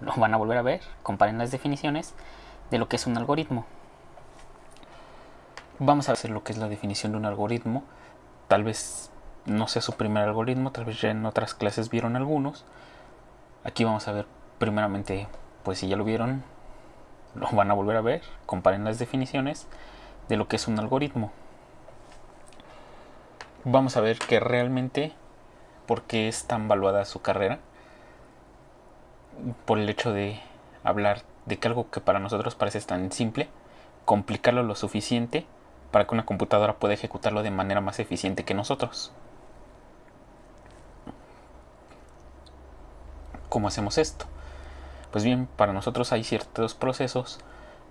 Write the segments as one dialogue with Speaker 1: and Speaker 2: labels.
Speaker 1: lo van a volver a ver, comparen las definiciones de lo que es un algoritmo. Vamos a ver lo que es la definición de un algoritmo. Tal vez no sea su primer algoritmo, tal vez ya en otras clases vieron algunos. Aquí vamos a ver primeramente, pues si ya lo vieron, lo van a volver a ver, comparen las definiciones de lo que es un algoritmo. Vamos a ver que realmente por qué es tan valuada su carrera, por el hecho de hablar de que algo que para nosotros parece tan simple, complicarlo lo suficiente para que una computadora pueda ejecutarlo de manera más eficiente que nosotros. ¿Cómo hacemos esto? Pues bien, para nosotros hay ciertos procesos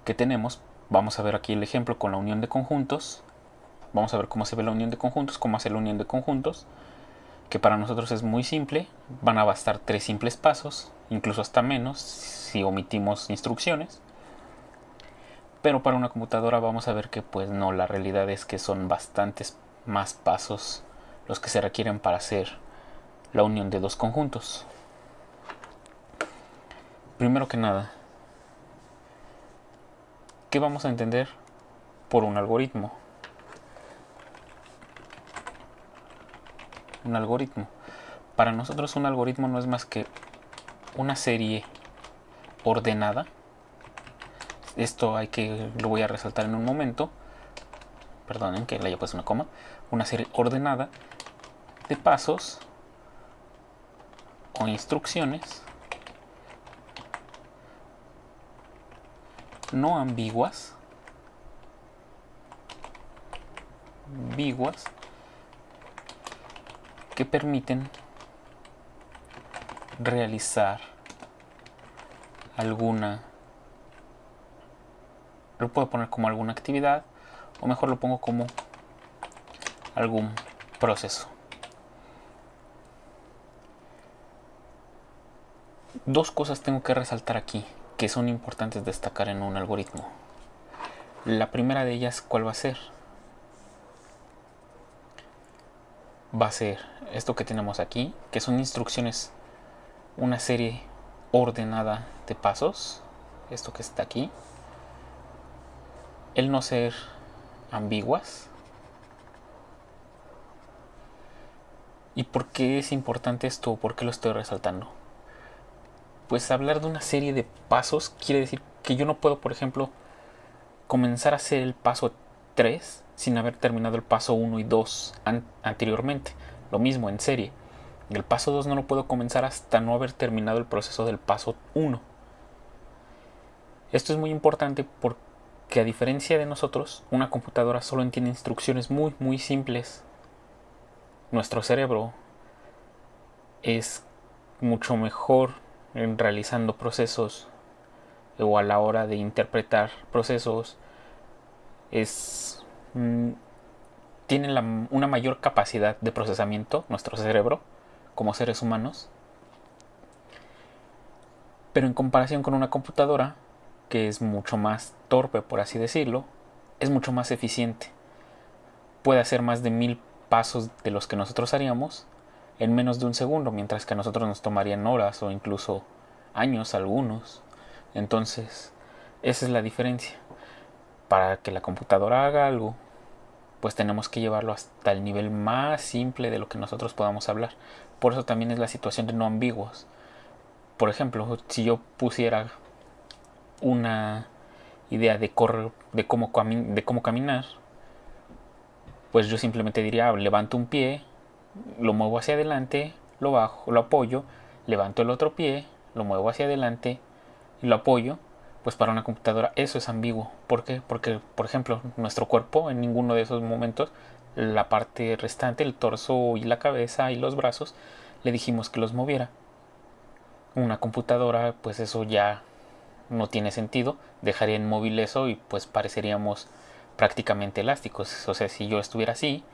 Speaker 1: que tenemos. Vamos a ver aquí el ejemplo con la unión de conjuntos. Vamos a ver cómo se ve la unión de conjuntos, cómo hacer la unión de conjuntos, que para nosotros es muy simple. Van a bastar 3 simples pasos, incluso hasta menos si omitimos instrucciones. Pero para una computadora vamos a ver que pues no, la realidad es que son bastantes más pasos los que se requieren para hacer la unión de dos conjuntos. Primero que nada, ¿qué vamos a entender por un algoritmo? Un algoritmo. Para nosotros un algoritmo no es más que una serie ordenada. Esto lo voy a resaltar en un momento. Perdonen que le haya puesto una coma. Una serie ordenada de pasos o instrucciones no ambiguas que permiten realizar lo puedo poner como alguna actividad, o mejor lo pongo como algún proceso. Dos cosas tengo que resaltar aquí que son importantes destacar en un algoritmo. La primera de ellas, ¿cuál va a ser? Va a ser esto que tenemos aquí, que son instrucciones, una serie ordenada de pasos, esto que está aquí, el no ser ambiguas. ¿Y por qué es importante esto? ¿Por qué lo estoy resaltando? Pues hablar de una serie de pasos quiere decir que yo no puedo, por ejemplo, comenzar a hacer el paso 3 sin haber terminado el paso 1 y 2 anteriormente. Lo mismo en serie. El paso 2 no lo puedo comenzar hasta no haber terminado el proceso del paso 1. Esto es muy importante porque a diferencia de nosotros, una computadora solo entiende instrucciones muy simples. Nuestro cerebro es mucho mejor en realizando procesos o a la hora de interpretar procesos. Tiene una mayor capacidad de procesamiento nuestro cerebro como seres humanos, pero en comparación con una computadora que es mucho más torpe, por así decirlo, es mucho más eficiente. Puede hacer más de 1000 pasos de los que nosotros haríamos en menos de un segundo, mientras que a nosotros nos tomarían horas o incluso años algunos. Entonces, esa es la diferencia. Para que la computadora haga algo, pues tenemos que llevarlo hasta el nivel más simple de lo que nosotros podamos hablar. Por eso también es la situación de no ambiguos. Por ejemplo, si yo pusiera una idea de cómo caminar, pues yo simplemente diría, levanto un pie, lo muevo hacia adelante, lo bajo, lo apoyo, levanto el otro pie, lo muevo hacia adelante y lo apoyo. Pues para una computadora eso es ambiguo. ¿Por qué? Porque, por ejemplo, nuestro cuerpo en ninguno de esos momentos, la parte restante, el torso y la cabeza y los brazos, le dijimos que los moviera. Una computadora, pues eso ya no tiene sentido, dejaría inmóvil eso y pues pareceríamos prácticamente elásticos. O sea, si yo estuviera así,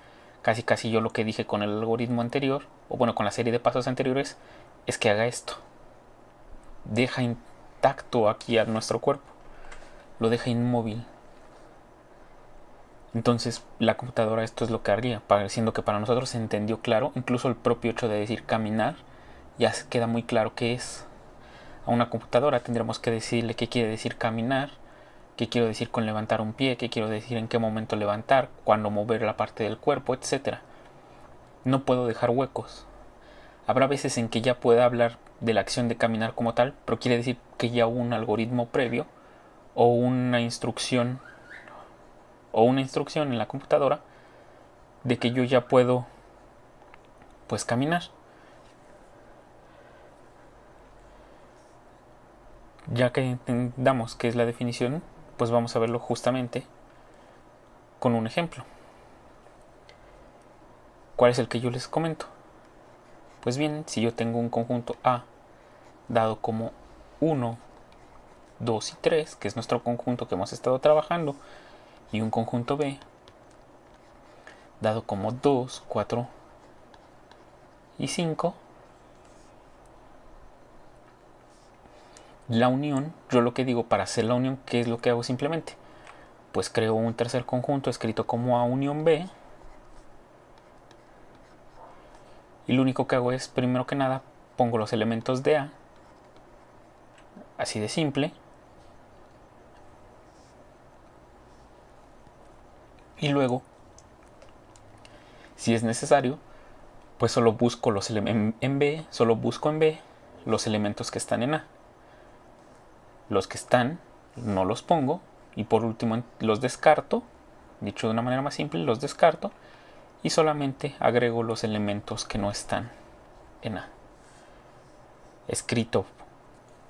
Speaker 1: casi yo lo que dije con el algoritmo anterior, o bueno, con la serie de pasos anteriores, es que haga esto. Deja intacto aquí a nuestro cuerpo, lo deja inmóvil. Entonces la computadora esto es lo que haría, pareciendo que para nosotros se entendió claro, incluso el propio hecho de decir caminar ya queda muy claro qué es. A una computadora tendremos que decirle qué quiere decir caminar, qué quiero decir con levantar un pie, qué quiero decir en qué momento levantar, cuándo mover la parte del cuerpo, etc. No puedo dejar huecos. Habrá veces en que ya pueda hablar de la acción de caminar como tal, pero quiere decir que ya hubo un algoritmo previo o una instrucción en la computadora de que yo ya puedo pues caminar. Ya que entendamos qué es la definición, pues vamos a verlo justamente con un ejemplo. ¿Cuál es el que yo les comento? Pues bien, si yo tengo un conjunto A dado como 1, 2 y 3, que es nuestro conjunto que hemos estado trabajando, y un conjunto B dado como 2, 4 y 5, la unión, yo lo que digo para hacer la unión, ¿qué es lo que hago simplemente? Pues creo un tercer conjunto escrito como A unión B, y lo único que hago es, primero que nada, pongo los elementos de A, así de simple, y luego, si es necesario, pues solo busco en B, solo busco en B los elementos que están en A. Los que están no los pongo, y por último los descarto, dicho de una manera más simple, los descarto y solamente agrego los elementos que no están en A. Escrito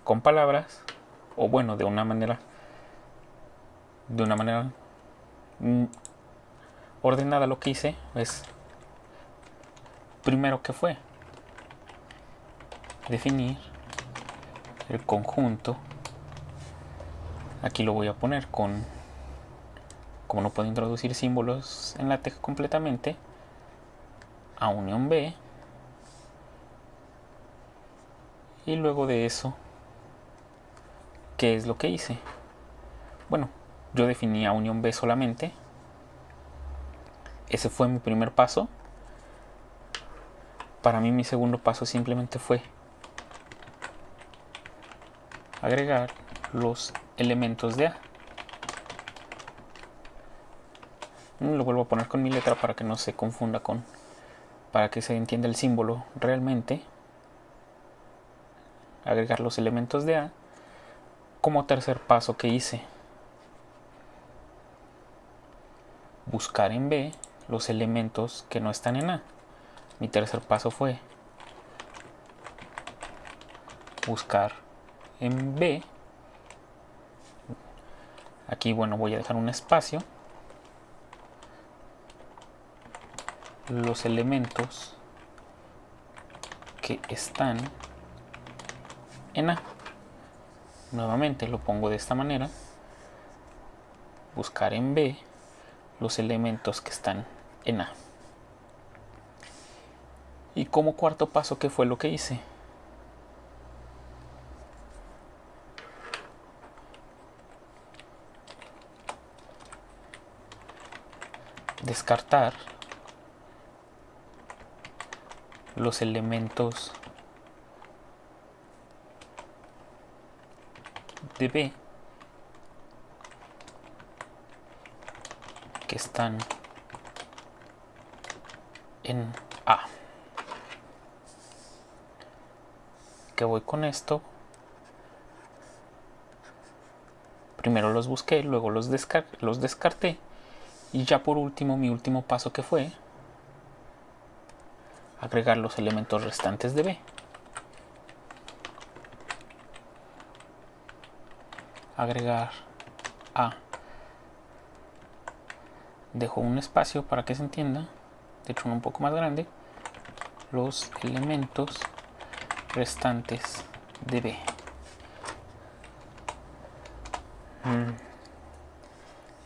Speaker 1: con palabras, o bueno, de una manera ordenada, lo que hice es, primero que fue definir el conjunto. Aquí lo voy a poner con, como no puedo introducir símbolos en LaTeX completamente, A unión B, y luego de eso, ¿qué es lo que hice? Bueno, yo definí A unión B solamente. Ese fue mi primer paso. Para mí mi segundo paso simplemente fue agregar los elementos de A. Lo vuelvo a poner con mi letra para que no se confunda para que se entienda el símbolo realmente. Agregar los elementos de A. Como tercer paso que hice, buscar en B los elementos que no están en A. Mi tercer paso fue buscar en B. Aquí, bueno, voy a dejar un espacio. Los elementos que están en A. Nuevamente lo pongo de esta manera. Buscar en B los elementos que están en A. Y como cuarto paso, ¿qué fue lo que hice? Descartar los elementos de B que están en A. ¿Qué voy con esto? Primero los busqué, luego los descarté, y ya por último, mi último paso, que fue agregar los elementos restantes de B. Agregar A. Dejo un espacio para que se entienda, de hecho uno un poco más grande, los elementos restantes de B.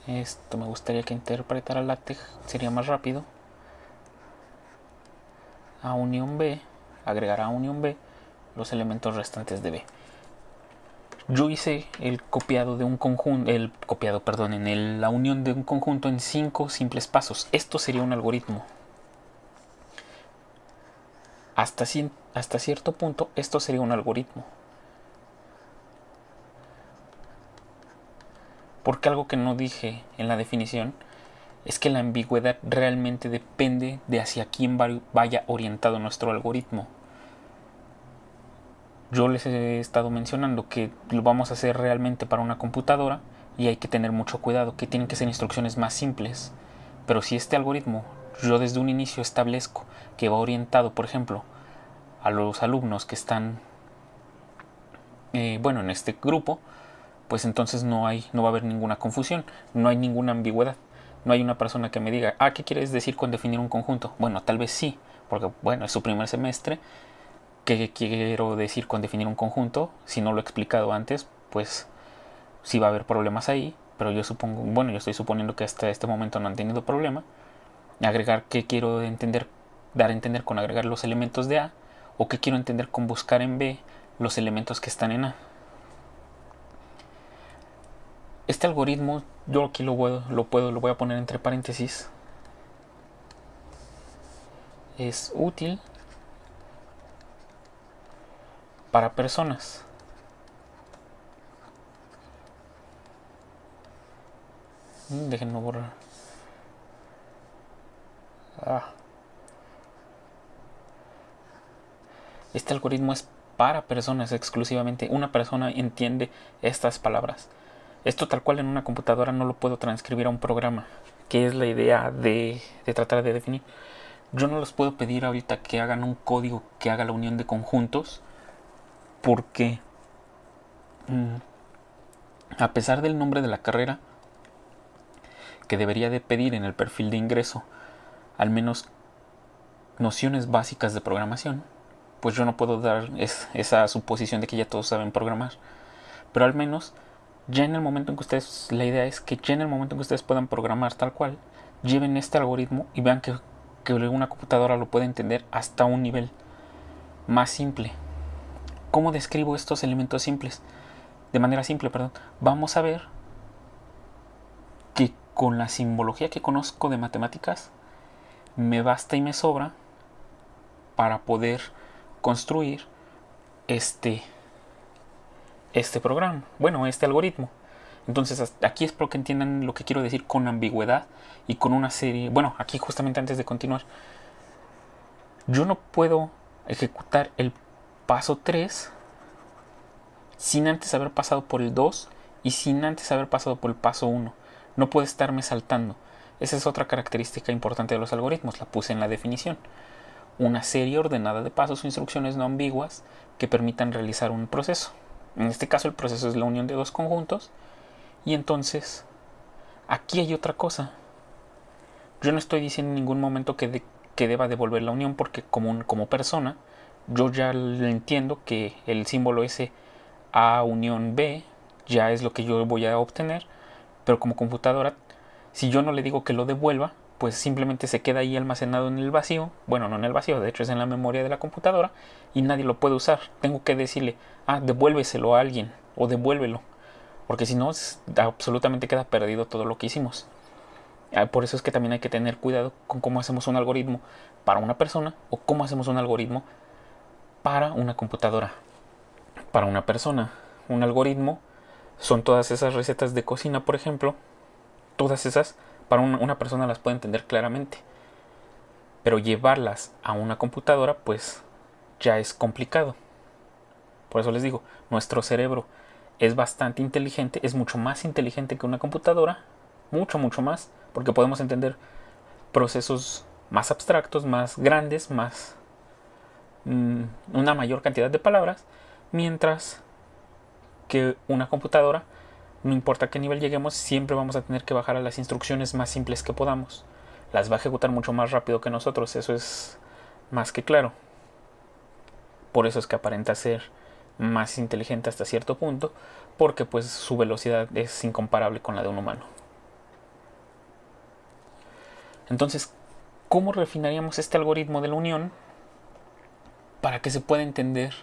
Speaker 1: Esto me gustaría que interpretara LaTeX, sería más rápido. A unión B, agregar a unión B los elementos restantes de B. Yo hice el copiado de un conjunto, la unión de un conjunto en 5 simples pasos. Esto sería un algoritmo. Hasta cierto punto, esto sería un algoritmo. Porque algo que no dije en la definición es que la ambigüedad realmente depende de hacia quién vaya orientado nuestro algoritmo. Yo les he estado mencionando que lo vamos a hacer realmente para una computadora y hay que tener mucho cuidado, que tienen que ser instrucciones más simples. Pero si este algoritmo yo desde un inicio establezco que va orientado, por ejemplo, a los alumnos que están, en este grupo, pues entonces no va a haber ninguna confusión, no hay ninguna ambigüedad. No hay una persona que me diga, ¿qué quieres decir con definir un conjunto? Bueno, tal vez sí, porque bueno, es su primer semestre. ¿Qué quiero decir con definir un conjunto? Si no lo he explicado antes, pues sí va a haber problemas ahí, pero yo estoy suponiendo que hasta este momento no han tenido problema. Agregar qué quiero entender, dar a entender con agregar los elementos de A, o qué quiero entender con buscar en B los elementos que están en A. Este algoritmo, yo aquí lo voy a poner entre paréntesis, es útil para personas. Déjenme borrar. Este algoritmo es para personas exclusivamente. Una persona entiende estas palabras. Esto tal cual en una computadora no lo puedo transcribir a un programa, que es la idea de tratar de definir. Yo no les puedo pedir ahorita que hagan un código que haga la unión de conjuntos, porque a pesar del nombre de la carrera, que debería de pedir en el perfil de ingreso al menos nociones básicas de programación, pues yo no puedo dar esa suposición de que ya todos saben programar. Pero al menos ya en el momento en que ustedes, la idea es que ya en el momento en que ustedes puedan programar tal cual, lleven este algoritmo y vean que una computadora lo puede entender hasta un nivel más simple. ¿Cómo describo estos elementos simples? De manera simple, perdón. Vamos a ver que con la simbología que conozco de matemáticas me basta y me sobra para poder construir este programa, este algoritmo. Entonces aquí espero que entiendan lo que quiero decir con ambigüedad y con una serie. Bueno, aquí justamente antes de continuar, yo no puedo ejecutar el paso 3 sin antes haber pasado por el 2 y sin antes haber pasado por el paso 1. No puede estarme saltando. Esa es otra característica importante de los algoritmos, la puse en la definición. Una serie ordenada de pasos o instrucciones no ambiguas que permitan realizar un proceso. En este caso el proceso es la unión de dos conjuntos. Y entonces, aquí hay otra cosa. Yo no estoy diciendo en ningún momento que deba devolver la unión, porque como persona, yo ya entiendo que el símbolo ese A unión B ya es lo que yo voy a obtener. Pero como computadora, si yo no le digo que lo devuelva, pues simplemente se queda ahí almacenado en el vacío. Bueno, no en el vacío, de hecho es en la memoria de la computadora y nadie lo puede usar. Tengo que decirle, devuélveselo a alguien o devuélvelo, porque si no, absolutamente queda perdido todo lo que hicimos. Por eso es que también hay que tener cuidado con cómo hacemos un algoritmo para una persona o cómo hacemos un algoritmo para una computadora. Para una persona, un algoritmo son todas esas recetas de cocina, por ejemplo. Todas esas, para una persona las puede entender claramente. Pero llevarlas a una computadora, pues ya es complicado. Por eso les digo, nuestro cerebro es bastante inteligente, es mucho más inteligente que una computadora, mucho, mucho más, porque podemos entender procesos más abstractos, más grandes, una mayor cantidad de palabras, mientras que una computadora, no importa a qué nivel lleguemos, siempre vamos a tener que bajar a las instrucciones más simples que podamos. Las va a ejecutar mucho más rápido que nosotros, eso es más que claro. Por eso es que aparenta ser más inteligente hasta cierto punto, porque pues su velocidad es incomparable con la de un humano. Entonces, ¿cómo refinaríamos este algoritmo de la unión para que se pueda entender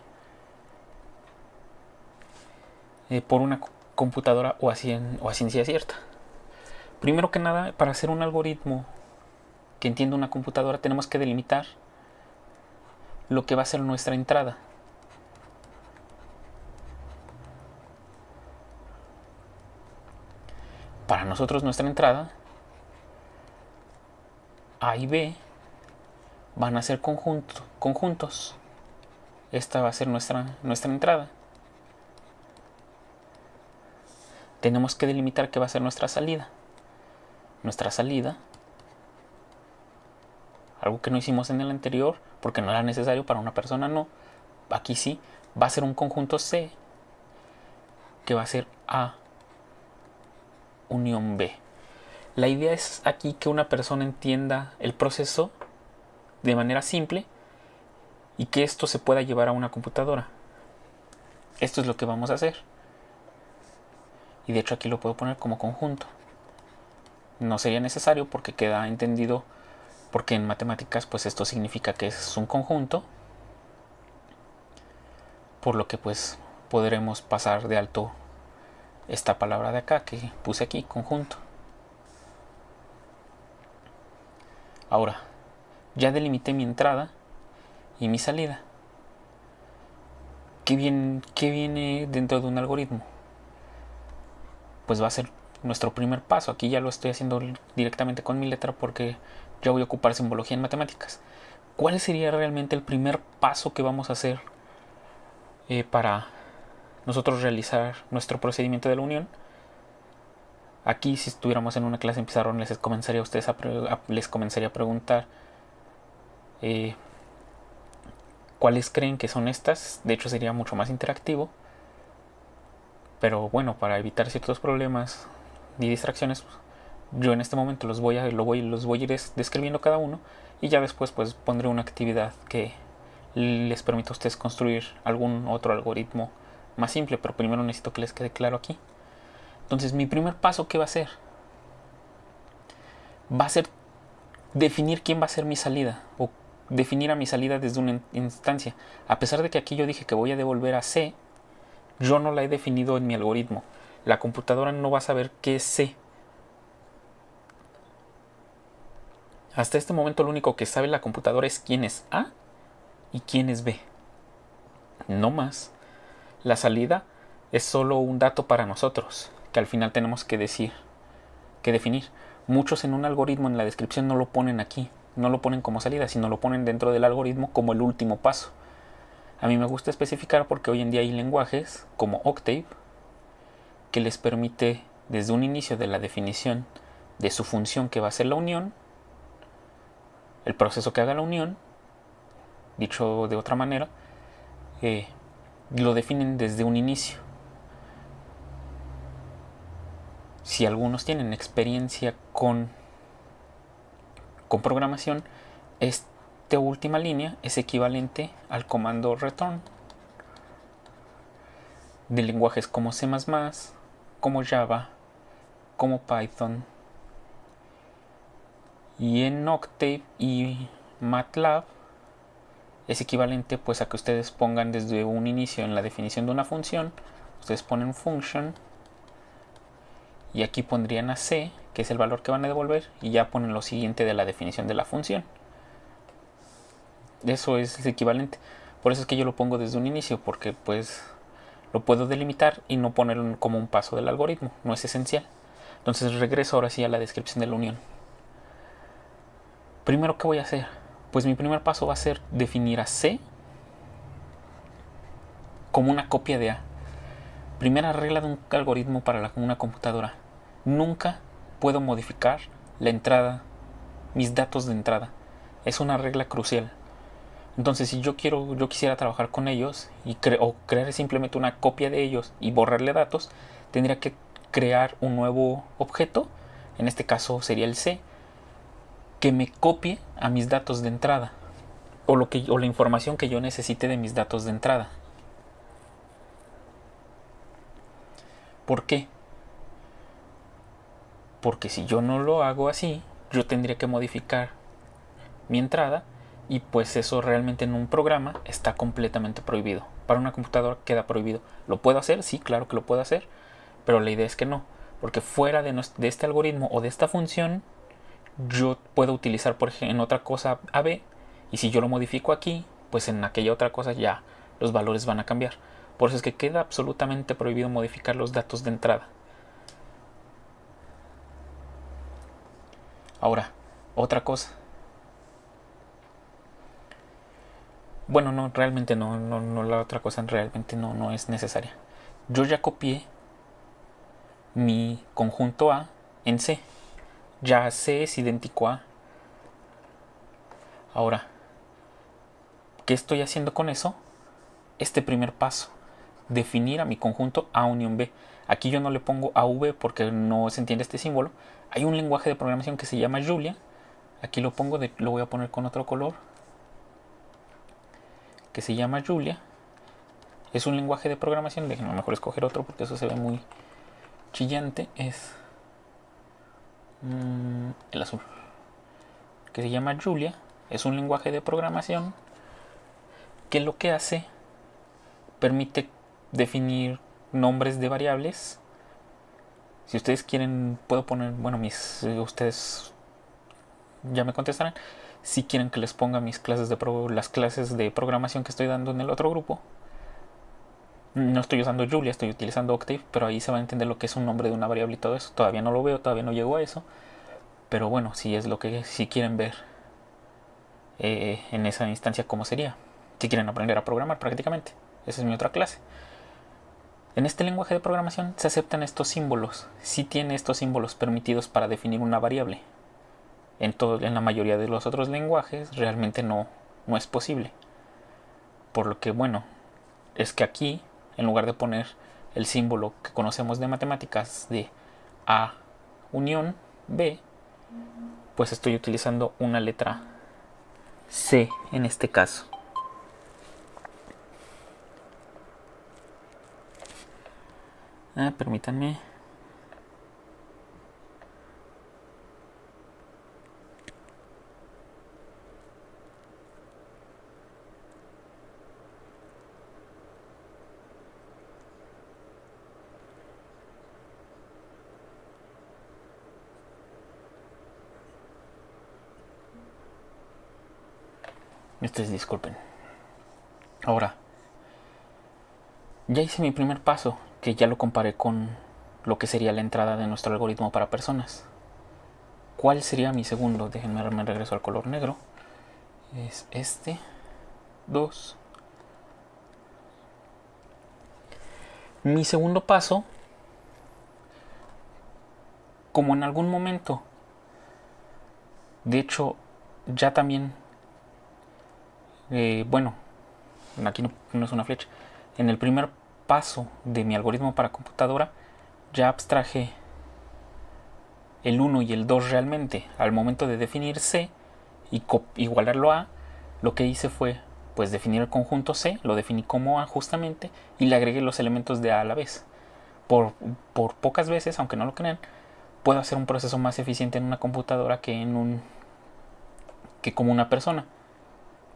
Speaker 1: por una computadora o a ciencia cierta? Primero que nada, para hacer un algoritmo que entienda una computadora, tenemos que delimitar lo que va a ser nuestra entrada. para nosotros nuestra entrada, A y B van a ser conjuntos. Esta va a ser nuestra entrada. Tenemos que delimitar qué va a ser nuestra salida. Nuestra salida, algo que no hicimos en el anterior, porque no era necesario para una persona, no. Aquí sí, va a ser un conjunto C, que va a ser A unión B. La idea es aquí que una persona entienda el proceso de manera simple y que esto se pueda llevar a una computadora. Esto es lo que vamos a hacer. Y de hecho aquí lo puedo poner como conjunto. No sería necesario porque queda entendido, porque en matemáticas pues esto significa que es un conjunto, por lo que pues podremos pasar de alto esta palabra de acá que puse aquí, conjunto. Ahora, ya delimité mi entrada y mi salida. ¿Qué viene dentro de un algoritmo? Pues va a ser nuestro primer paso. Aquí ya lo estoy haciendo directamente con mi letra porque ya voy a ocupar simbología en matemáticas. ¿Cuál sería realmente el primer paso que vamos a hacer para nosotros realizar nuestro procedimiento de la unión? Aquí, si estuviéramos en una clase en pizarrón, les comenzaría a preguntar cuáles creen que son estas. De hecho, sería mucho más interactivo. Pero bueno, para evitar ciertos problemas y distracciones, yo en este momento los voy a ir describiendo cada uno, y ya después pues pondré una actividad que les permita a ustedes construir algún otro algoritmo más simple, pero primero necesito que les quede claro aquí. Entonces, mi primer paso, ¿qué va a ser? Va a ser definir quién va a ser mi salida, o definir a mi salida desde una instancia. A pesar de que aquí yo dije que voy a devolver a C, yo no la he definido en mi algoritmo. La computadora no va a saber qué es C. Hasta este momento lo único que sabe la computadora es quién es A y quién es B. No más. La salida es solo un dato para nosotros, que al final tenemos que definir. Muchos en un algoritmo en la descripción no lo ponen aquí, no lo ponen como salida, sino lo ponen dentro del algoritmo como el último paso. A mí me gusta especificar porque hoy en día hay lenguajes como Octave que les permite desde un inicio de la definición de su función que va a ser la unión, el proceso que haga la unión, dicho de otra manera, lo definen desde un inicio. Si algunos tienen experiencia con programación, esta última línea es equivalente al comando return de lenguajes como C++, como Java, como Python. Y en Octave y MATLAB es equivalente pues a que ustedes pongan desde un inicio en la definición de una función, ustedes ponen function y aquí pondrían a C, que es el valor que van a devolver, y ya ponen lo siguiente de la definición de la función. Eso es el equivalente. Por eso es que yo lo pongo desde un inicio, porque pues lo puedo delimitar y no ponerlo como un paso del algoritmo, no es esencial. Entonces regreso ahora sí a la descripción de la unión. Primero, ¿qué voy a hacer? Pues mi primer paso va a ser definir a C como una copia de A. Primera regla de un algoritmo para una computadora: nunca puedo modificar la entrada, mis datos de entrada. Es una regla crucial. Entonces, si yo quisiera trabajar con ellos o crear simplemente una copia de ellos y borrarle datos, tendría que crear un nuevo objeto, en este caso sería el C, que me copie a mis datos de entrada o la información que yo necesite de mis datos de entrada. ¿Por qué? Porque si yo no lo hago así, yo tendría que modificar mi entrada, y pues eso realmente en un programa está completamente prohibido. Para una computadora queda prohibido. ¿Lo puedo hacer? Sí, claro que lo puedo hacer, pero la idea es que no, porque fuera de este algoritmo o de esta función, yo puedo utilizar por ejemplo en otra cosa a B, y si yo lo modifico aquí, pues en aquella otra cosa ya los valores van a cambiar. Por eso es que queda absolutamente prohibido modificar los datos de entrada. Ahora, otra cosa. Bueno, no, realmente no, la otra cosa realmente no es necesaria. Yo ya copié mi conjunto A en C. Ya C es idéntico a A. Ahora, ¿qué estoy haciendo con eso? Este primer paso, definir a mi conjunto A unión B. Aquí yo no le pongo AV porque no se entiende este símbolo. Hay un lenguaje de programación que se llama Julia. Aquí lo pongo, lo voy a poner con otro color, que se llama Julia. Es un lenguaje de programación. Déjenme mejor escoger otro porque eso se ve muy chillante. Es el azul, que se llama Julia. Es un lenguaje de programación que lo que hace, permite definir nombres de variables. Si ustedes quieren, puedo poner, bueno, ustedes ya me contestarán. Si quieren que les ponga las clases de programación que estoy dando en el otro grupo. No estoy usando Julia, estoy utilizando Octave, pero ahí se va a entender lo que es un nombre de una variable y todo eso. Todavía no lo veo, todavía no llego a eso. Pero bueno, si es lo que si quieren ver en esa instancia cómo sería. Si quieren aprender a programar prácticamente. Esa es mi otra clase. En este lenguaje de programación se aceptan estos símbolos. Sí tiene estos símbolos permitidos para definir una variable. En la mayoría de los otros lenguajes realmente no es posible. Por lo que bueno, es que aquí, en lugar de poner el símbolo que conocemos de matemáticas de A unión B, pues estoy utilizando una letra C en este caso. Permítanme. Ustedes disculpen. Ahora, ya hice mi primer paso, que ya lo comparé con lo que sería la entrada de nuestro algoritmo para personas. ¿Cuál sería mi segundo? Déjenme, me regreso al color negro. Es este. 2. Mi segundo paso, como en algún momento, de hecho, ya también, bueno, aquí no es una flecha. En el primer paso de mi algoritmo para computadora, ya abstraje el 1 y el 2 realmente. Al momento de definir C y igualarlo a, lo que hice fue pues definir el conjunto C, lo definí como A justamente, y le agregué los elementos de A la vez. Por pocas veces, aunque no lo crean, puedo hacer un proceso más eficiente en una computadora que como una persona.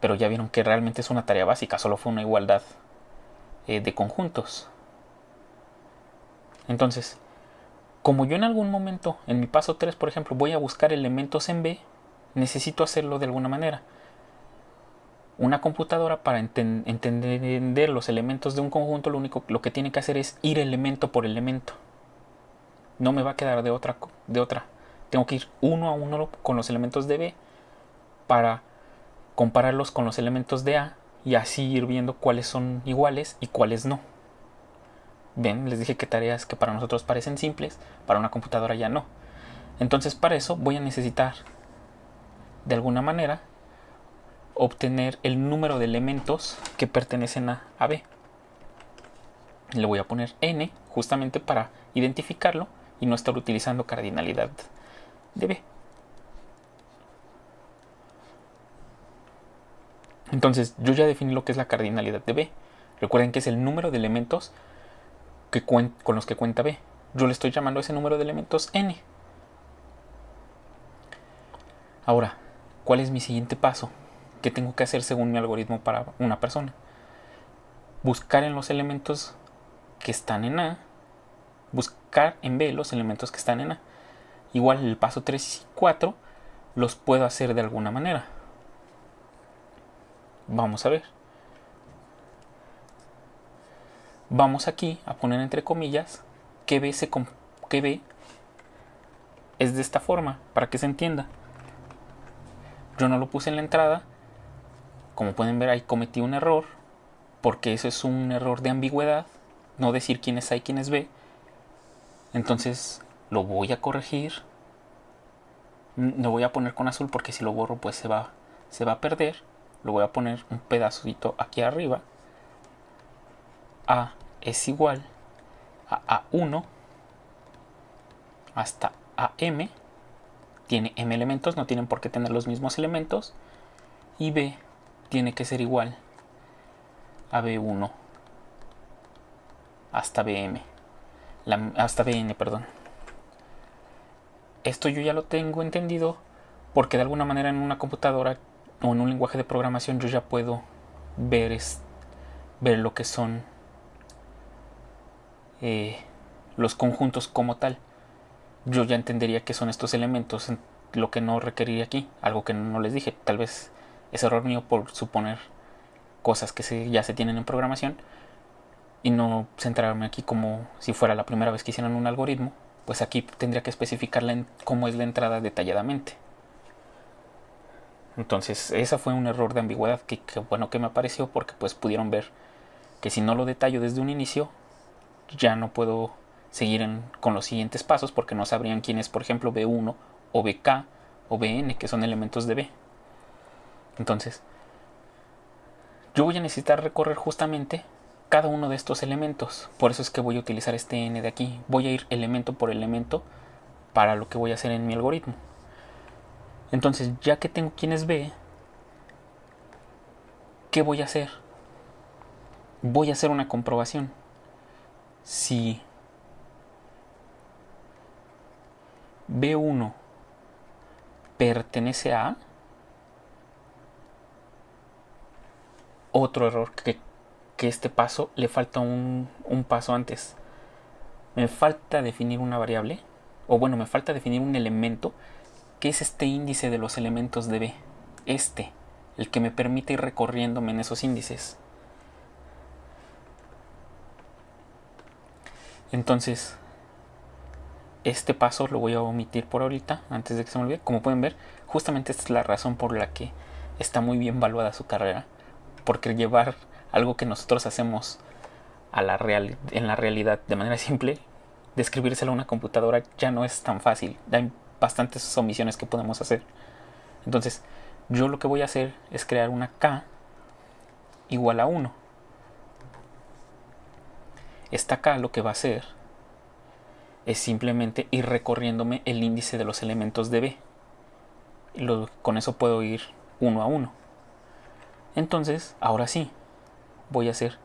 Speaker 1: Pero ya vieron que realmente es una tarea básica, solo fue una igualdad de conjuntos. Entonces, como yo en algún momento, en mi paso 3 por ejemplo, voy a buscar elementos en B, necesito hacerlo de alguna manera. Una computadora, para entender los elementos de un conjunto, lo que tiene que hacer es ir elemento por elemento. No me va a quedar de otra. Tengo que ir uno a uno con los elementos de B para compararlos con los elementos de A y así ir viendo cuáles son iguales y cuáles no. Ven, les dije que tareas que para nosotros parecen simples, para una computadora ya no. Entonces para eso voy a necesitar, de alguna manera, obtener el número de elementos que pertenecen a B. Le voy a poner n justamente para identificarlo y no estar utilizando cardinalidad de B. Entonces yo ya definí lo que es la cardinalidad de B. Recuerden que es el número de elementos con los que cuenta B. Yo le estoy llamando a ese número de elementos n. Ahora, ¿cuál es mi siguiente paso? ¿Qué tengo que hacer según mi algoritmo para una persona? Buscar en los elementos que están en A, buscar en B los elementos que están en A. Igual el paso 3 y 4 los puedo hacer de alguna manera. Vamos a ver. Vamos aquí a poner entre comillas que B es de esta forma, para que se entienda. Yo no lo puse en la entrada. Como pueden ver, ahí cometí un error, porque eso es un error de ambigüedad, no decir quién es A y quién es B. Entonces lo voy a corregir. Lo voy a poner con azul porque si lo borro pues se va a perder. Lo voy a poner un pedacito aquí arriba. A es igual a A1 hasta AM. Tiene M elementos, no tienen por qué tener los mismos elementos. Y B tiene que ser igual a B1 hasta BM. Hasta BN, perdón. Esto yo ya lo tengo entendido porque de alguna manera en una computadora o en un lenguaje de programación yo ya puedo ver lo que son los conjuntos como tal. Yo ya entendería qué son estos elementos, lo que no requeriría aquí, algo que no les dije. Tal vez es error mío por suponer cosas que ya se tienen en programación y no centrarme aquí como si fuera la primera vez que hicieran un algoritmo. Pues aquí tendría que especificar cómo es la entrada detalladamente. Entonces ese fue un error de ambigüedad que bueno que me apareció, porque pues pudieron ver que si no lo detallo desde un inicio ya no puedo seguir con los siguientes pasos, porque no sabrían quién es, por ejemplo, B1 o BK o BN, que son elementos de B. Entonces yo voy a necesitar recorrer justamente cada uno de estos elementos. Por eso es que voy a utilizar este n de aquí. Voy a ir elemento por elemento para lo que voy a hacer en mi algoritmo. Entonces, ya que tengo quién es B, ¿qué voy a hacer? Voy a hacer una comprobación. Si B1 pertenece a A, otro error, que este paso le falta un paso antes. Me falta definir una variable, o bueno, me falta definir un elemento, que es este índice de los elementos de B. El que me permite ir recorriéndome en esos índices. Entonces, este paso lo voy a omitir por ahorita, antes de que se me olvide. Como pueden ver, justamente esta es la razón por la que está muy bien valuada su carrera, porque llevar algo que nosotros hacemos en la realidad de manera simple, describírselo a una computadora ya no es tan fácil. Hay bastantes omisiones que podemos hacer. Entonces, yo lo que voy a hacer es crear una K igual a 1. Esta K lo que va a hacer es simplemente ir recorriéndome el índice de los elementos de B. Con eso puedo ir uno a uno. Entonces, ahora sí, voy a hacer,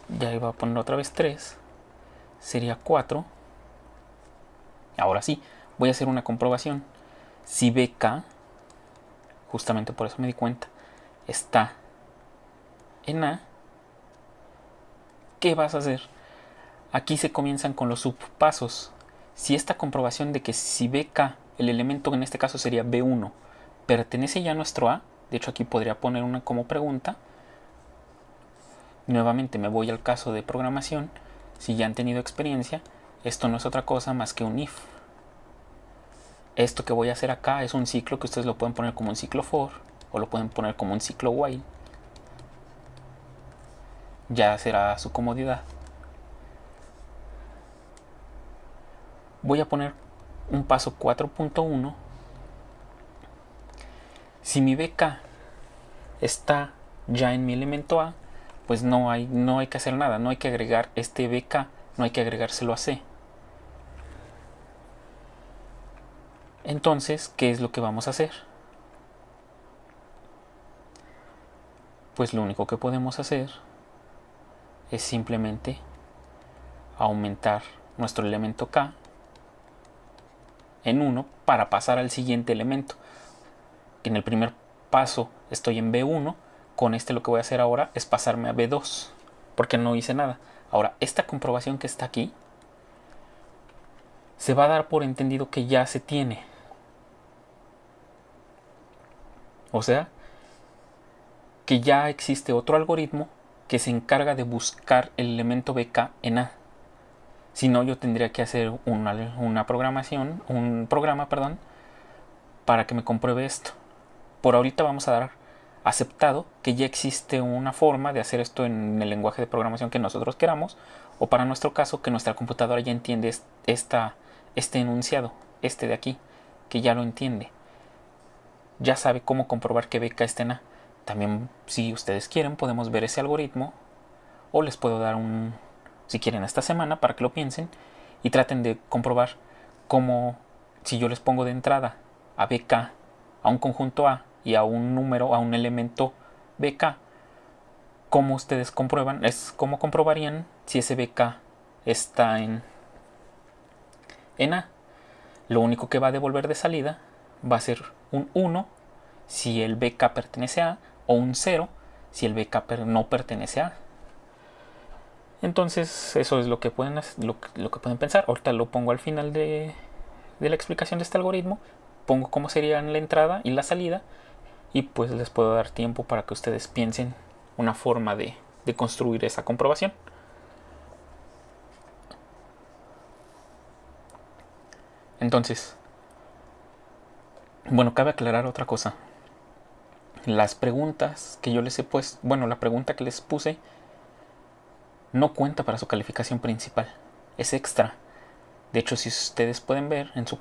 Speaker 1: ya iba a poner otra vez 3, sería 4. Ahora sí, voy a hacer una comprobación. Si BK, justamente por eso me di cuenta, está en A, ¿qué vas a hacer? Aquí se comienzan con los subpasos. Si esta comprobación de que si BK, el elemento en este caso sería B1, pertenece ya a nuestro A, de hecho aquí podría poner una como pregunta. Nuevamente me voy al caso de programación. Si ya han tenido experiencia, esto no es otra cosa más que un if. Esto que voy a hacer acá es un ciclo que ustedes lo pueden poner como un ciclo for o lo pueden poner como un ciclo while. Ya será a su comodidad. Voy a poner un paso 4.1. Si mi BK está ya en mi elemento A, pues no hay que hacer nada, no hay que agregar este BK, no hay que agregárselo a C. Entonces, ¿qué es lo que vamos a hacer? Pues lo único que podemos hacer es simplemente aumentar nuestro elemento K en 1 para pasar al siguiente elemento. En el primer paso estoy en B1, con este lo que voy a hacer ahora es pasarme a B2, porque no hice nada. Ahora, esta comprobación que está aquí se va a dar por entendido que ya se tiene. O sea, que ya existe otro algoritmo que se encarga de buscar el elemento BK en A. Si no, yo tendría que hacer una programación, un programa, perdón, para que me compruebe esto. Por ahorita vamos a dar aceptado que ya existe una forma de hacer esto en el lenguaje de programación que nosotros queramos, o para nuestro caso que nuestra computadora ya entiende este enunciado, este de aquí, que ya lo entiende. Ya sabe cómo comprobar que BK está en A. También, si ustedes quieren, podemos ver ese algoritmo, o les puedo dar si quieren, esta semana para que lo piensen y traten de comprobar cómo, si yo les pongo de entrada a BK, a un conjunto A y a un número, a un elemento BK, cómo ustedes comprueban, cómo comprobarían si ese BK está en A. Lo único que va a devolver de salida va a ser un 1 si el BK pertenece a A, o un 0 si el BK no pertenece a A. Entonces eso es lo que pueden pensar. Ahorita lo pongo al final de la explicación de este algoritmo. Pongo cómo serían la entrada y la salida, y pues les puedo dar tiempo para que ustedes piensen una forma de construir esa comprobación. Entonces, bueno, cabe aclarar otra cosa. Las preguntas que yo les he puesto, bueno, la pregunta que les puse no cuenta para su calificación principal, es extra. De hecho, si ustedes pueden ver en sus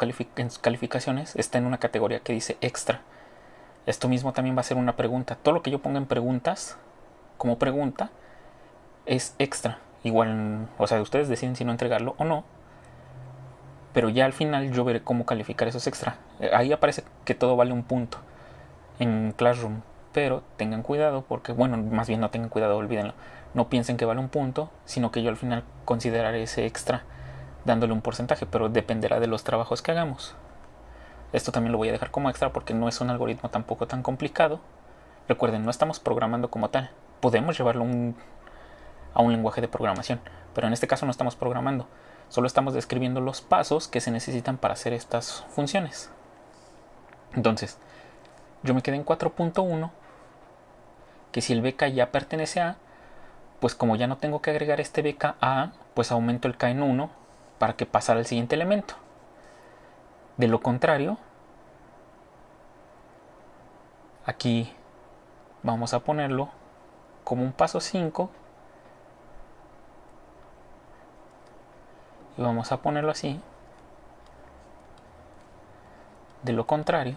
Speaker 1: calificaciones, está en una categoría que dice extra. Esto mismo también va a ser una pregunta. Todo lo que yo ponga en preguntas, como pregunta, es extra. Igual, o sea, ustedes deciden si no entregarlo o no, pero ya al final yo veré cómo calificar esos extra. Ahí aparece que todo vale un punto en Classroom, pero tengan cuidado porque, bueno, más bien no tengan cuidado, olvídenlo. No piensen que vale un punto, sino que yo al final consideraré ese extra dándole un porcentaje, pero dependerá de los trabajos que hagamos. Esto también lo voy a dejar como extra porque no es un algoritmo tampoco tan complicado. Recuerden, no estamos programando como tal. Podemos llevarlo a un lenguaje de programación, pero en este caso no estamos programando. Solo estamos describiendo los pasos que se necesitan para hacer estas funciones. Entonces, yo me quedé en 4.1, que si el BK ya pertenece a, pues como ya no tengo que agregar este BK a A, pues aumento el K en 1 para que pasara al siguiente elemento. De lo contrario, aquí vamos a ponerlo como un paso 5 y vamos a ponerlo así. De lo contrario,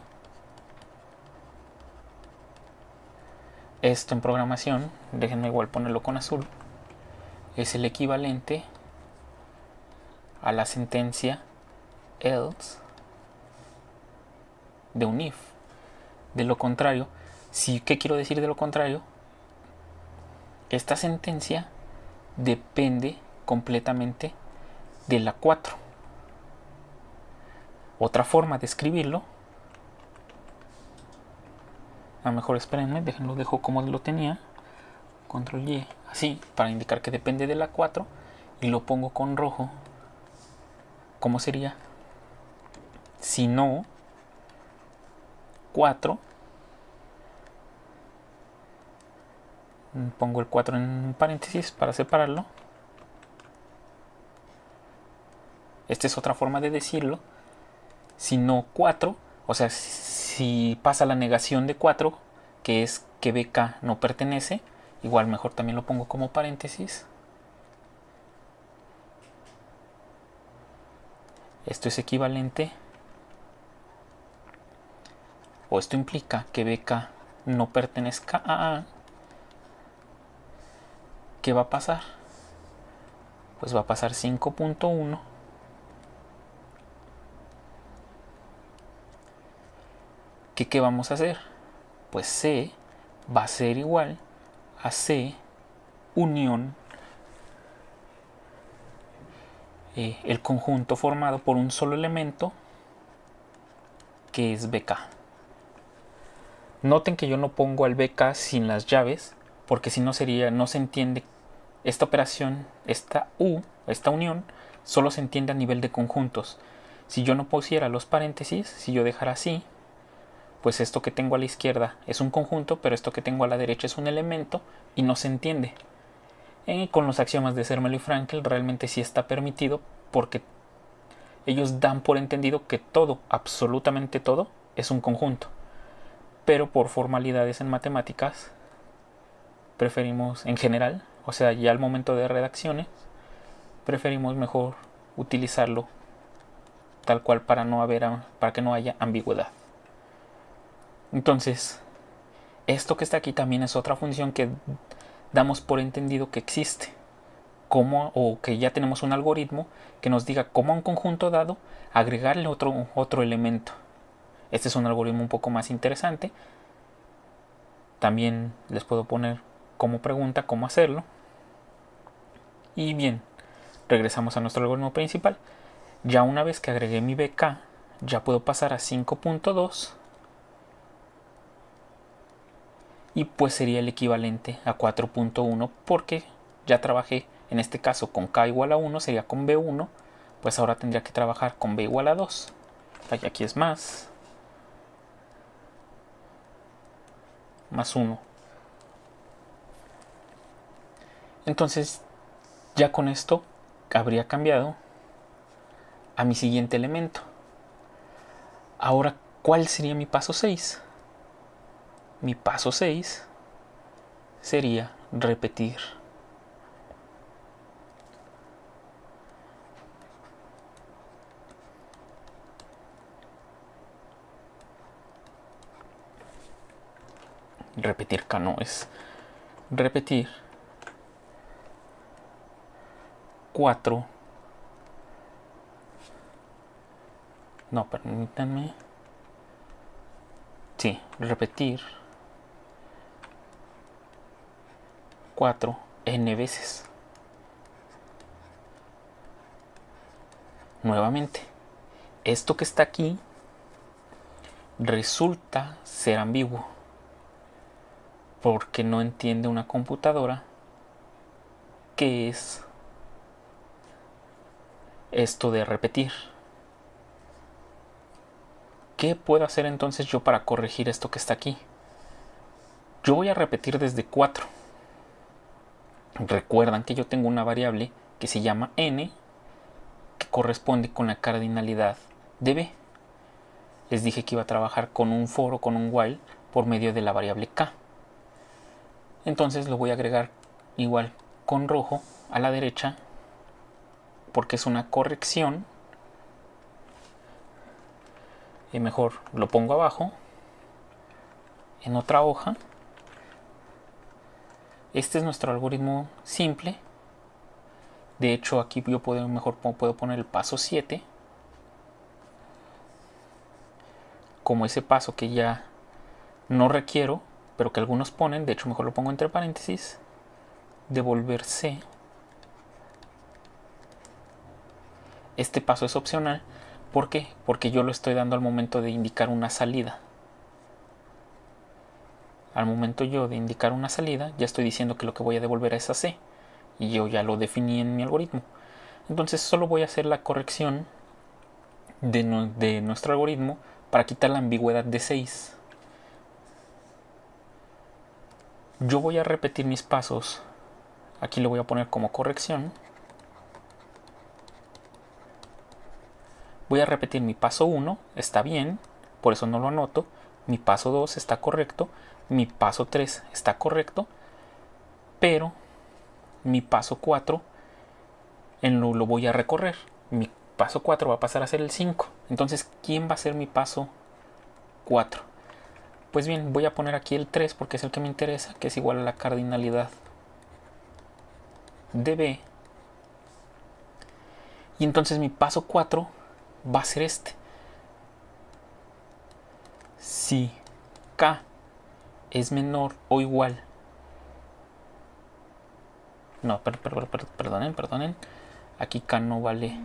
Speaker 1: esto en programación, déjenme igual ponerlo con azul, es el equivalente a la sentencia else de un if. De lo contrario, ¿qué quiero decir de lo contrario? Esta sentencia depende completamente de la 4. Otra forma de escribirlo, a lo mejor espérenme, déjenlo, dejo como lo tenía, control Y, así, para indicar que depende de la 4, y lo pongo con rojo. ¿Cómo sería? Si no 4, pongo el 4 en paréntesis para separarlo. Esta es otra forma de decirlo. Si no 4, o sea, si pasa la negación de 4, que es que BK no pertenece, igual mejor también lo pongo como paréntesis. Esto es equivalente, o esto implica que BK no pertenezca a A. ¿Qué va a pasar? Pues va a pasar 5.1 ¿Qué vamos a hacer? Pues C va a ser igual a C unión el conjunto formado por un solo elemento, que es BK. Noten que yo no pongo al BK sin las llaves, porque si no no se entiende esta operación, esta unión, solo se entiende a nivel de conjuntos. Si yo no pusiera los paréntesis, si yo dejara así, pues esto que tengo a la izquierda es un conjunto, pero esto que tengo a la derecha es un elemento y no se entiende. Con los axiomas de Zermelo y Fraenkel realmente sí está permitido, porque ellos dan por entendido que todo, absolutamente todo, es un conjunto. Pero por formalidades en matemáticas, preferimos, en general, o sea, ya al momento de redacciones, preferimos mejor utilizarlo tal cual para que no haya ambigüedad. Entonces, esto que está aquí también es otra función que damos por entendido que existe, o que ya tenemos un algoritmo que nos diga cómo a un conjunto dado agregarle otro elemento. Este es un algoritmo un poco más interesante. También les puedo poner como pregunta cómo hacerlo. Y bien, regresamos a nuestro algoritmo principal. Ya una vez que agregué mi BK, ya puedo pasar a 5.2 y pues sería el equivalente a 4.1 porque ya trabajé en este caso con K igual a 1, sería con B1, pues ahora tendría que trabajar con B igual a 2. Aquí es más 1. Entonces ya con esto habría cambiado a mi siguiente elemento. Ahora, ¿cuál sería mi paso 6? Mi paso 6 sería repetir. Repetir K no es repetir 4. No, permítanme. Sí, repetir 4 n veces. Nuevamente, esto que está aquí resulta ser ambiguo porque no entiende una computadora qué es esto de repetir. ¿Qué puedo hacer entonces yo para corregir esto que está aquí? Yo voy a repetir desde 4. Recuerdan que yo tengo una variable que se llama n, que corresponde con la cardinalidad de b. Les dije que iba a trabajar con un for o con un while por medio de la variable k. Entonces lo voy a agregar igual con rojo a la derecha porque es una corrección. Y mejor lo pongo abajo en otra hoja. Este es nuestro algoritmo simple. De hecho, aquí yo puedo poner el paso 7 como ese paso que ya no requiero, pero que algunos ponen. De hecho, mejor lo pongo entre paréntesis. Devolver C. Este paso es opcional. ¿Por qué? Porque yo lo estoy dando al momento de indicar una salida. Al momento yo de indicar una salida, ya estoy diciendo que lo que voy a devolver es a C. Y yo ya lo definí en mi algoritmo. Entonces solo voy a hacer la corrección de nuestro algoritmo para quitar la ambigüedad de 6. Yo voy a repetir mis pasos. Aquí lo voy a poner como corrección. Voy a repetir mi paso 1, está bien, por eso no lo anoto. Mi paso 2 está correcto. Mi paso 3 está correcto. Pero mi paso 4 lo voy a recorrer. Mi paso 4 va a pasar a ser el 5. Entonces, ¿quién va a ser mi paso 4? Pues bien, voy a poner aquí el 3 porque es el que me interesa, que es igual a la cardinalidad de B. Y entonces mi paso 4 va a ser este. Si K es menor o igual. No, perdonen. Aquí K no vale.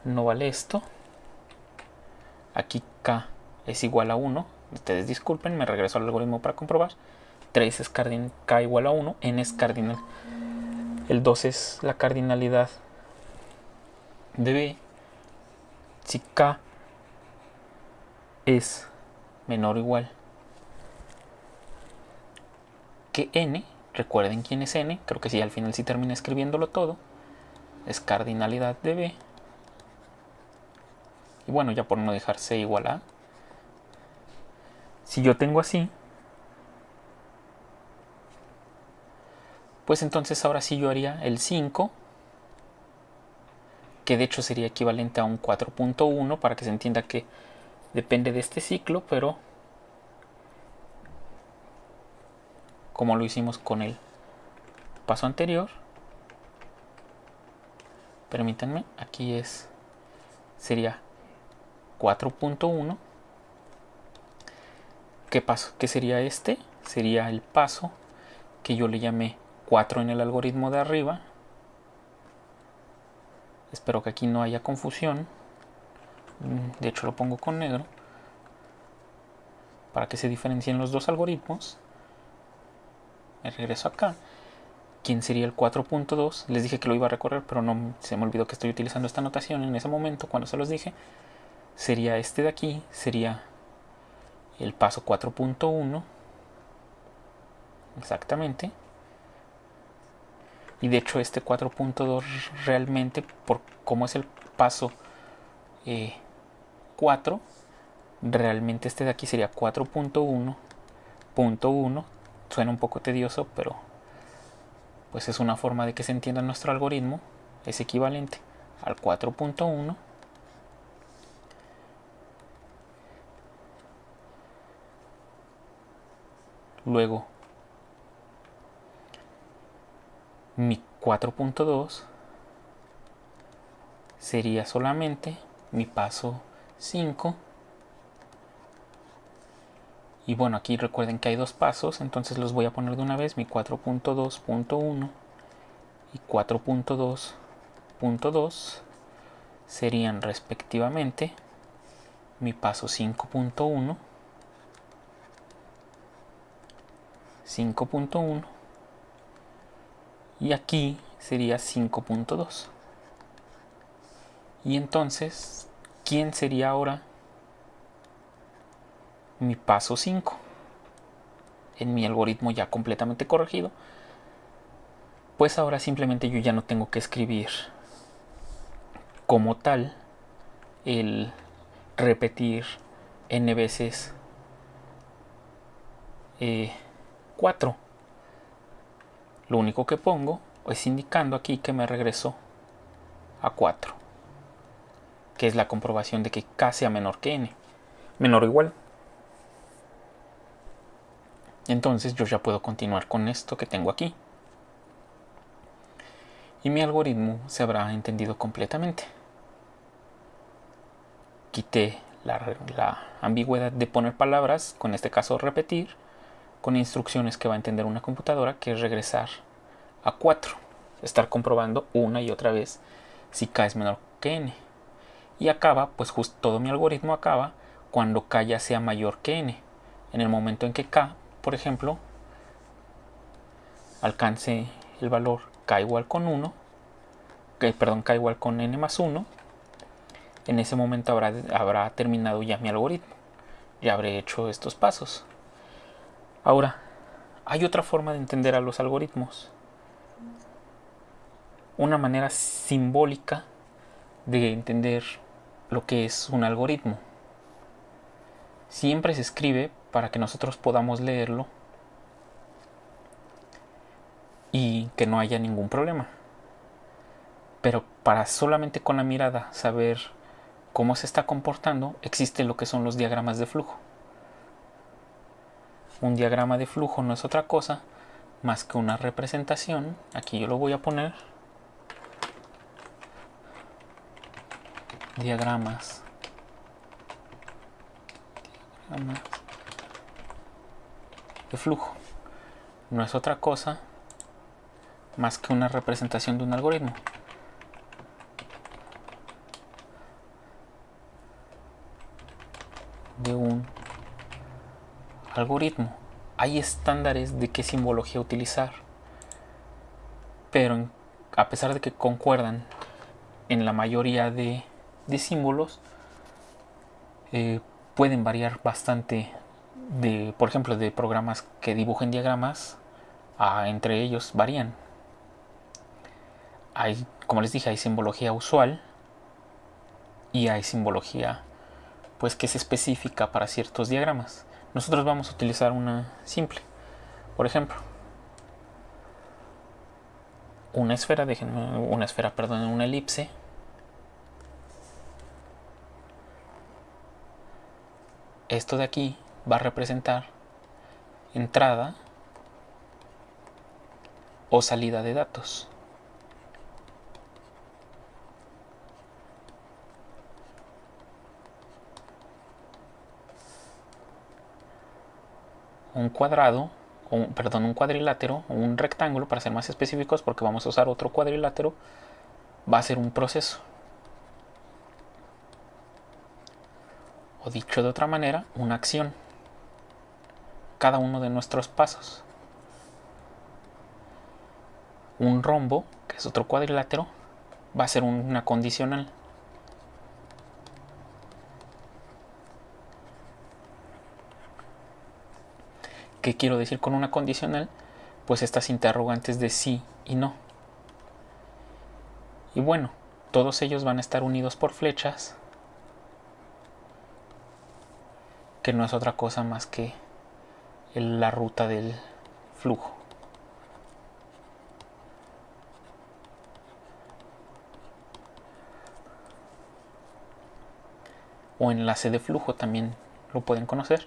Speaker 1: No vale esto. Aquí K es igual a 1. Ustedes disculpen, me regreso al algoritmo para comprobar. 3 es K igual a 1. N es cardinal. El 2 es la cardinalidad de B. Si K es menor o igual que N, recuerden quién es N, creo que sí, al final sí termina escribiéndolo todo. es cardinalidad de B. Y bueno, ya por no dejar C igual a, si yo tengo así, pues entonces ahora sí yo haría el 5, que de hecho sería equivalente a un 4.1, para que se entienda que depende de este ciclo, pero como lo hicimos con el paso anterior, permítanme, aquí sería 4.1. ¿Qué paso? ¿Qué sería este? Sería el paso que yo le llamé 4 en el algoritmo de arriba. Espero que aquí no haya confusión. De hecho lo pongo con negro para que se diferencien los dos algoritmos. Me regreso acá. ¿Quién sería el 4.2? Les dije que lo iba a recorrer, pero no se me olvidó que estoy utilizando esta notación en ese momento cuando se los dije. Sería este de aquí, sería el paso 4.1. Exactamente. Y de hecho este 4.2 realmente, por cómo es el paso 4, realmente este de aquí sería 4.1.1. Suena un poco tedioso, pero pues es una forma de que se entienda nuestro algoritmo. Es equivalente al 4.1. Luego mi 4.2 sería solamente mi paso 5. Y bueno, aquí recuerden que hay dos pasos, entonces los voy a poner de una vez. Mi 4.2.1 y 4.2.2 serían respectivamente mi paso 5.1, 5.1 y aquí sería 5.2. Y entonces, ¿quién sería ahora mi paso 5? En mi algoritmo ya completamente corregido, pues ahora simplemente yo ya no tengo que escribir como tal el repetir n veces 4. Lo único que pongo es indicando aquí que me regresó a 4, que es la comprobación de que k sea menor que n, menor o igual. Entonces yo ya puedo continuar con esto que tengo aquí. Y mi algoritmo se habrá entendido completamente. Quité la ambigüedad de poner palabras, con este caso repetir, con instrucciones que va a entender una computadora, que es regresar a 4. Estar comprobando una y otra vez si k es menor que n. Y acaba, pues justo todo mi algoritmo acaba cuando k ya sea mayor que n. En el momento en que k, por ejemplo, alcance el valor k igual con 1, k igual con n más 1, en ese momento habrá terminado ya mi algoritmo. Ya habré hecho estos pasos. Ahora, hay otra forma de entender a los algoritmos. Una manera simbólica de entender lo que es un algoritmo. Siempre se escribe para que nosotros podamos leerlo y que no haya ningún problema. Pero para solamente con la mirada saber cómo se está comportando, existe lo que son los diagramas de flujo. Un diagrama de flujo no es otra cosa más que una representación. Aquí yo lo voy a poner. Diagramas de flujo. No es otra cosa más que una representación de un algoritmo. De un algoritmo. Hay estándares de qué simbología utilizar, pero a pesar de que concuerdan en la mayoría de símbolos, pueden variar bastante, por ejemplo, de programas que dibujen diagramas entre ellos varían. Hay, como les dije, hay simbología usual y hay simbología pues que es específica para ciertos diagramas. Nosotros vamos a utilizar una simple. Por ejemplo, una esfera, una elipse. Esto de aquí va a representar entrada o salida de datos. Un cuadrado, un cuadrilátero o un rectángulo, para ser más específicos, porque vamos a usar otro cuadrilátero, va a ser un proceso. O dicho de otra manera, una acción. Cada uno de nuestros pasos. Un rombo, que es otro cuadrilátero, va a ser una condicional. ¿Qué quiero decir con una condicional? Pues estas interrogantes de sí y no. Y bueno, todos ellos van a estar unidos por flechas, que no es otra cosa más que la ruta del flujo. O enlace de flujo también lo pueden conocer.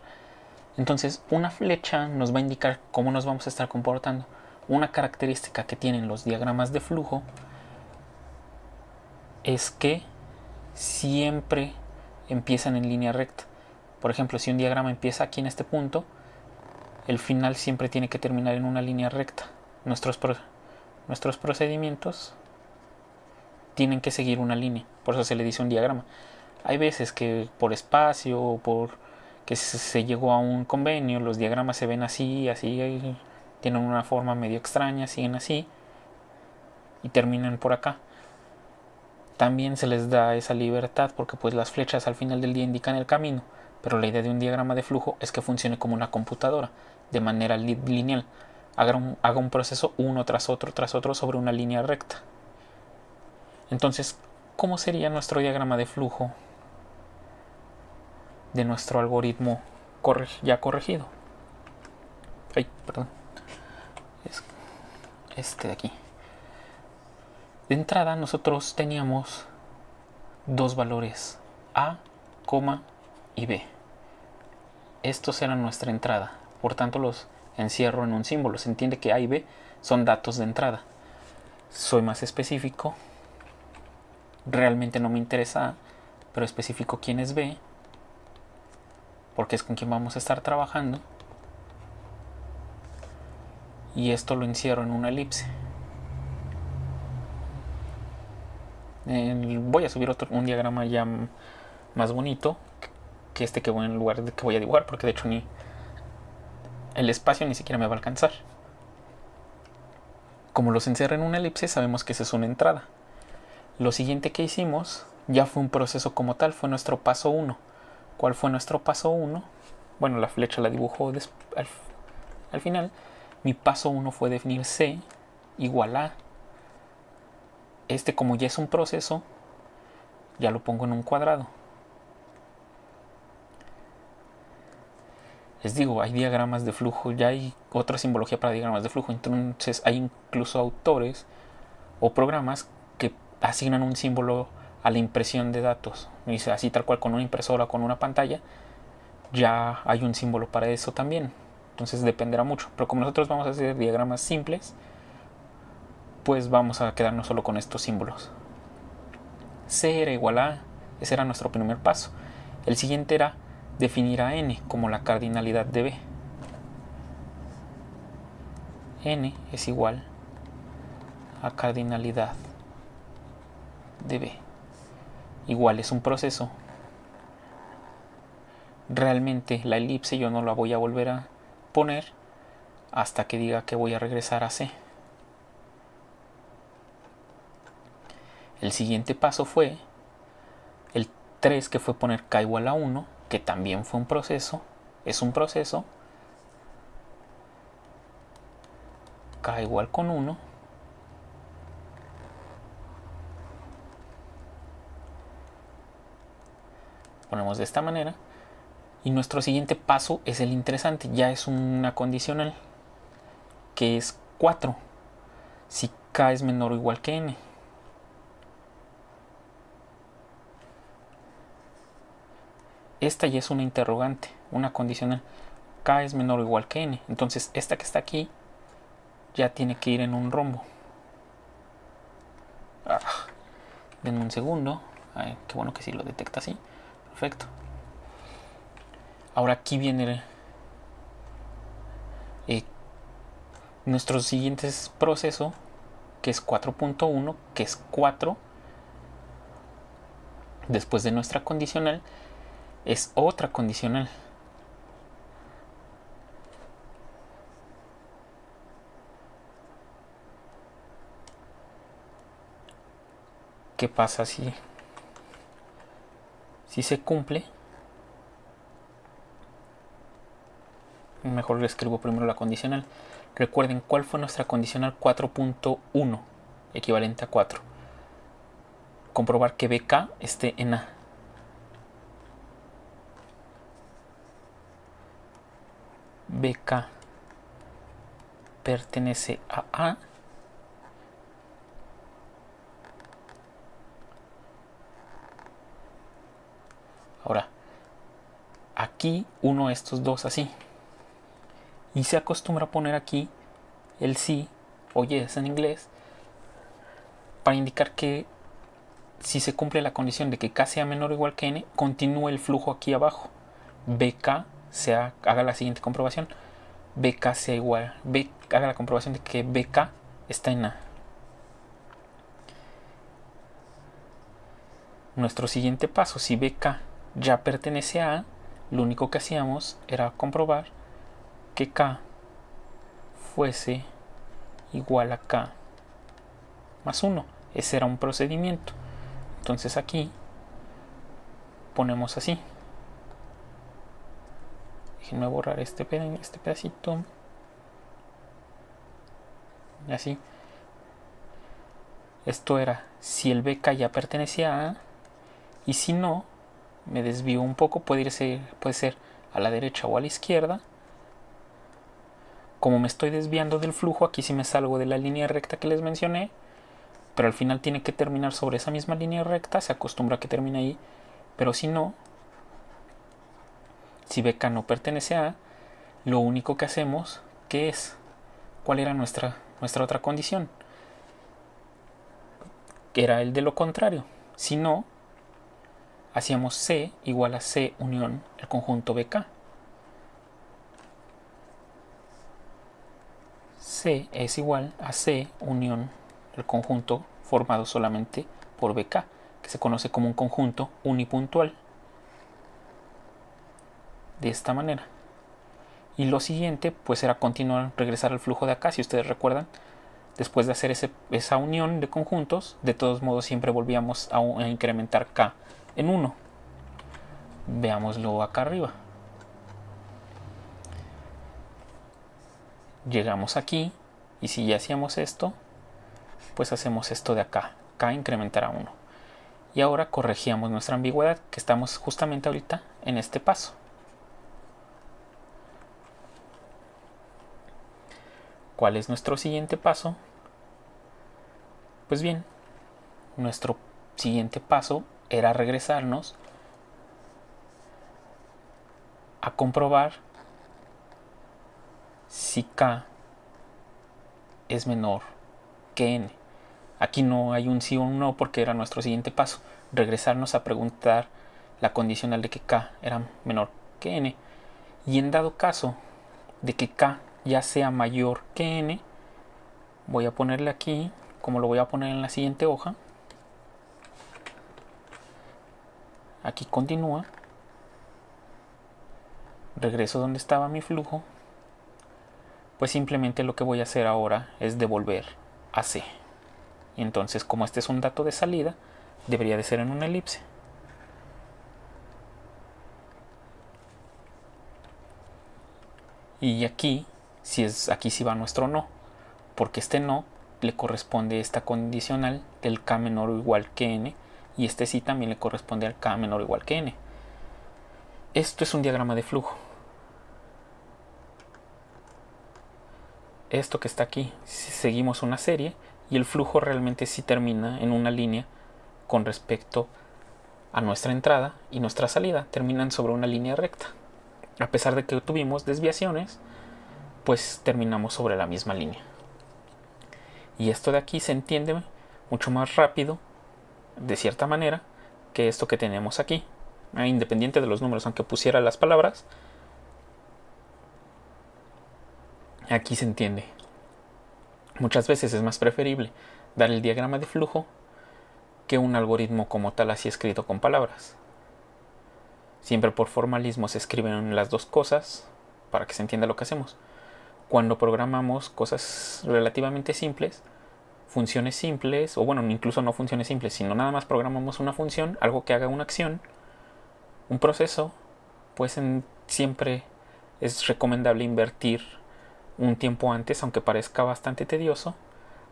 Speaker 1: Entonces, una flecha nos va a indicar cómo nos vamos a estar comportando. Una característica que tienen los diagramas de flujo es que siempre empiezan en línea recta. Por ejemplo, si un diagrama empieza aquí en este punto, el final siempre tiene que terminar en una línea recta. Nuestros procedimientos tienen que seguir una línea, por eso se le dice un diagrama. Hay veces que por espacio o por que se llegó a un convenio, los diagramas se ven así, tienen una forma medio extraña, siguen así y terminan por acá. También se les da esa libertad porque pues las flechas al final del día indican el camino, pero la idea de un diagrama de flujo es que funcione como una computadora, de manera lineal. Haga un proceso uno tras otro sobre una línea recta. Entonces, ¿cómo sería nuestro diagrama de flujo de nuestro algoritmo ya corregido? Ay, perdón. Es este de aquí. De entrada nosotros teníamos dos valores, A, y B. Estos eran nuestra entrada, por tanto los encierro en un símbolo. Se entiende que A y B son datos de entrada. Soy más específico, realmente no me interesa A, pero especifico quién es B, porque es con quien vamos a estar trabajando. Y esto lo encierro en una elipse. Voy a subir un diagrama ya más bonito que este que voy en lugar de que voy a dibujar, porque de hecho ni el espacio ni siquiera me va a alcanzar. Como los encierra en una elipse, sabemos que esa es una entrada. Lo siguiente que hicimos ya fue un proceso como tal, fue nuestro paso 1. ¿Cuál fue nuestro paso 1? Bueno, la flecha la dibujó al final. Mi paso 1 fue definir C igual a. Como ya es un proceso, ya lo pongo en un cuadrado. Les digo, hay diagramas de flujo, ya hay otra simbología para diagramas de flujo. Entonces hay incluso autores o programas que asignan un símbolo a la impresión de datos. Dice así tal cual con una impresora, con una pantalla, ya hay un símbolo para eso también. Entonces dependerá mucho. Pero como nosotros vamos a hacer diagramas simples, pues vamos a quedarnos solo con estos símbolos. C era igual a, ese era nuestro primer paso. El siguiente era definir a n como la cardinalidad de B. N es igual a cardinalidad de B. Igual es un proceso. Realmente la elipse yo no la voy a volver a poner hasta que diga que voy a regresar a C. El siguiente paso fue el 3, que fue poner K igual a 1, que también fue un proceso, es un proceso. K igual con 1. Ponemos de esta manera. Y nuestro siguiente paso es el interesante. Ya es una condicional, que es 4. Si k es menor o igual que n. Esta ya es una interrogante, una condicional. K es menor o igual que n. Entonces esta que está aquí ya tiene que ir en un rombo. Denme un segundo. Ay, qué bueno que sí lo detecta así. Perfecto. Ahora aquí viene nuestro siguiente proceso, que es 4.1, que es 4. Después de nuestra condicional, es otra condicional. ¿Qué pasa si se cumple? Mejor le escribo primero la condicional. Recuerden cuál fue nuestra condicional 4.1, equivalente a 4. Comprobar que BK esté en A. BK pertenece a A. Ahora, aquí uno de estos dos así. Y se acostumbra a poner aquí el sí o yes en inglés para indicar que si se cumple la condición de que k sea menor o igual que n, continúe el flujo aquí abajo. BK haga la siguiente comprobación. BK sea igual, haga la comprobación de que BK está en A. Nuestro siguiente paso, si BK ya pertenece a A, lo único que hacíamos era comprobar que K fuese igual a K más 1. Ese era un procedimiento. Entonces aquí ponemos así. Déjenme borrar este pedacito. Así. Esto era si el BK ya pertenecía a A, y si no, me desvío un poco, puede ser a la derecha o a la izquierda. Como me estoy desviando del flujo, aquí sí me salgo de la línea recta que les mencioné, pero al final tiene que terminar sobre esa misma línea recta, se acostumbra a que termine ahí, pero si no, si BK no pertenece a A, lo único que hacemos, ¿qué es? ¿Cuál era nuestra otra condición? Que era el de lo contrario. Si no, hacíamos C igual a C unión el conjunto BK. C es igual a C unión el conjunto formado solamente por BK, que se conoce como un conjunto unipuntual. De esta manera. Y lo siguiente pues era continuar, regresar al flujo de acá. Si ustedes recuerdan, después de hacer esa unión de conjuntos, de todos modos siempre volvíamos a incrementar K en 1. Veámoslo acá arriba. Llegamos aquí y si ya hacíamos esto, pues hacemos esto de acá. K incrementará 1. Y ahora corregíamos nuestra ambigüedad, que estamos justamente ahorita en este paso. ¿Cuál es nuestro siguiente paso? Pues bien, nuestro siguiente paso era regresarnos a comprobar si K es menor que N. Aquí no hay un sí o un no porque era nuestro siguiente paso. Regresarnos a preguntar la condicional de que K era menor que N. Y en dado caso de que K ya sea mayor que N, voy a ponerle aquí, como lo voy a poner en la siguiente hoja. Aquí continúa. Regreso donde estaba mi flujo. Pues simplemente lo que voy a hacer ahora es devolver a C. Y entonces, como este es un dato de salida, debería de ser en una elipse. Y aquí sí va nuestro no, porque este no le corresponde esta condicional del K menor o igual que N, y este sí también le corresponde al K menor o igual que N. Esto es un diagrama de flujo. Esto que está aquí, si seguimos una serie y el flujo realmente sí termina en una línea con respecto a nuestra entrada y nuestra salida, terminan sobre una línea recta. A pesar de que tuvimos desviaciones, pues terminamos sobre la misma línea. Y esto de aquí se entiende mucho más rápido, de cierta manera, que esto que tenemos aquí. Independiente de los números, aunque pusiera las palabras, aquí se entiende. Muchas veces es más preferible dar el diagrama de flujo que un algoritmo como tal así escrito con palabras. Siempre por formalismo se escriben las dos cosas para que se entienda lo que hacemos. Cuando programamos cosas relativamente simples, funciones simples, o bueno, incluso no funciones simples, sino nada más programamos una función, algo que haga una acción, un proceso, pues siempre es recomendable invertir un tiempo antes, aunque parezca bastante tedioso,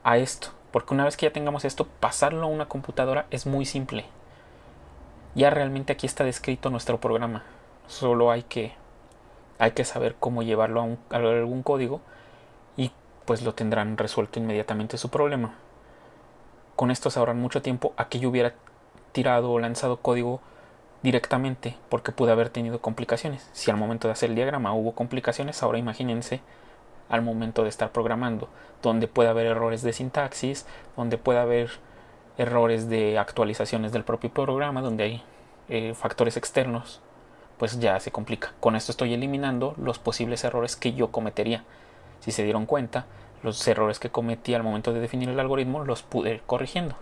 Speaker 1: a esto. Porque una vez que ya tengamos esto, pasarlo a una computadora es muy simple. Ya realmente aquí está descrito nuestro programa. Solo hay que saber cómo llevarlo a algún código y pues lo tendrán resuelto inmediatamente su problema. Con esto se ahorran mucho tiempo a que yo hubiera tirado o lanzado código directamente, porque pude haber tenido complicaciones. Si al momento de hacer el diagrama hubo complicaciones, ahora imagínense al momento de estar programando, donde puede haber errores de sintaxis, donde puede haber errores de actualizaciones del propio programa, donde hay factores externos, pues ya se complica. Con esto estoy eliminando los posibles errores que yo cometería. Si se dieron cuenta, los errores que cometí al momento de definir el algoritmo los pude ir corrigiendo.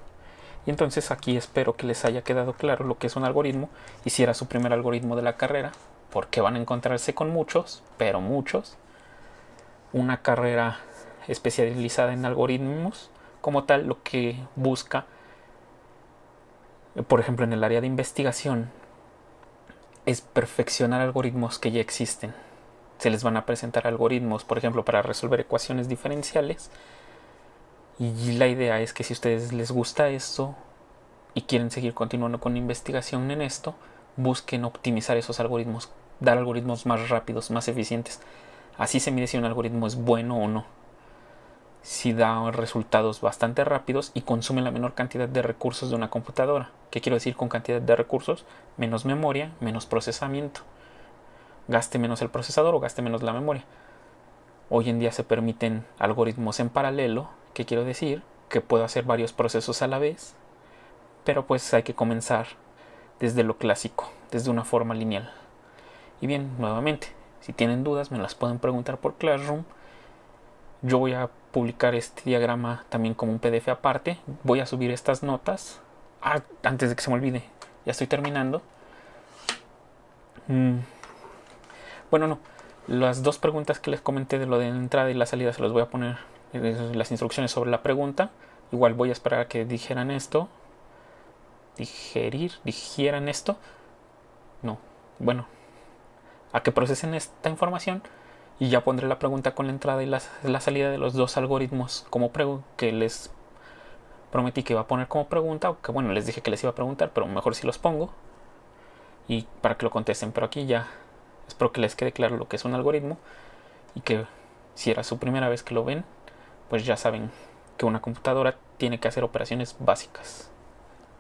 Speaker 1: Y entonces aquí espero que les haya quedado claro lo que es un algoritmo y si era su primer algoritmo de la carrera, porque van a encontrarse con muchos, pero muchos. Una carrera especializada en algoritmos como tal lo que busca, por ejemplo en el área de investigación, es perfeccionar algoritmos que ya existen. Se les van a presentar algoritmos, por ejemplo, para resolver ecuaciones diferenciales. Y la idea es que si a ustedes les gusta esto y quieren seguir continuando con investigación en esto, busquen optimizar esos algoritmos, dar algoritmos más rápidos, más eficientes. Así se mide si un algoritmo es bueno o no. Si da resultados bastante rápidos y consume la menor cantidad de recursos de una computadora. ¿Qué quiero decir con cantidad de recursos? Menos memoria, menos procesamiento. Gaste menos el procesador o gaste menos la memoria. Hoy en día se permiten algoritmos en paralelo. ¿Qué quiero decir? Que puedo hacer varios procesos a la vez, pero pues hay que comenzar desde lo clásico, desde una forma lineal. Y bien, nuevamente, si tienen dudas me las pueden preguntar por Classroom. Yo voy a publicar este diagrama también como un PDF aparte. Voy a subir estas notas. Antes de que se me olvide, ya estoy terminando. Bueno, no. Las dos preguntas que les comenté de lo de la entrada y la salida se los voy a poner las instrucciones sobre la pregunta. Igual voy a esperar a que digieran esto. Digieran esto. No, bueno, a que procesen esta información y ya pondré la pregunta con la entrada y la salida de los dos algoritmos como que les prometí que iba a poner como pregunta, aunque bueno, les dije que les iba a preguntar, pero mejor si los pongo y para que lo contesten. Pero aquí ya espero que les quede claro lo que es un algoritmo y que si era su primera vez que lo ven, pues ya saben que una computadora tiene que hacer operaciones básicas.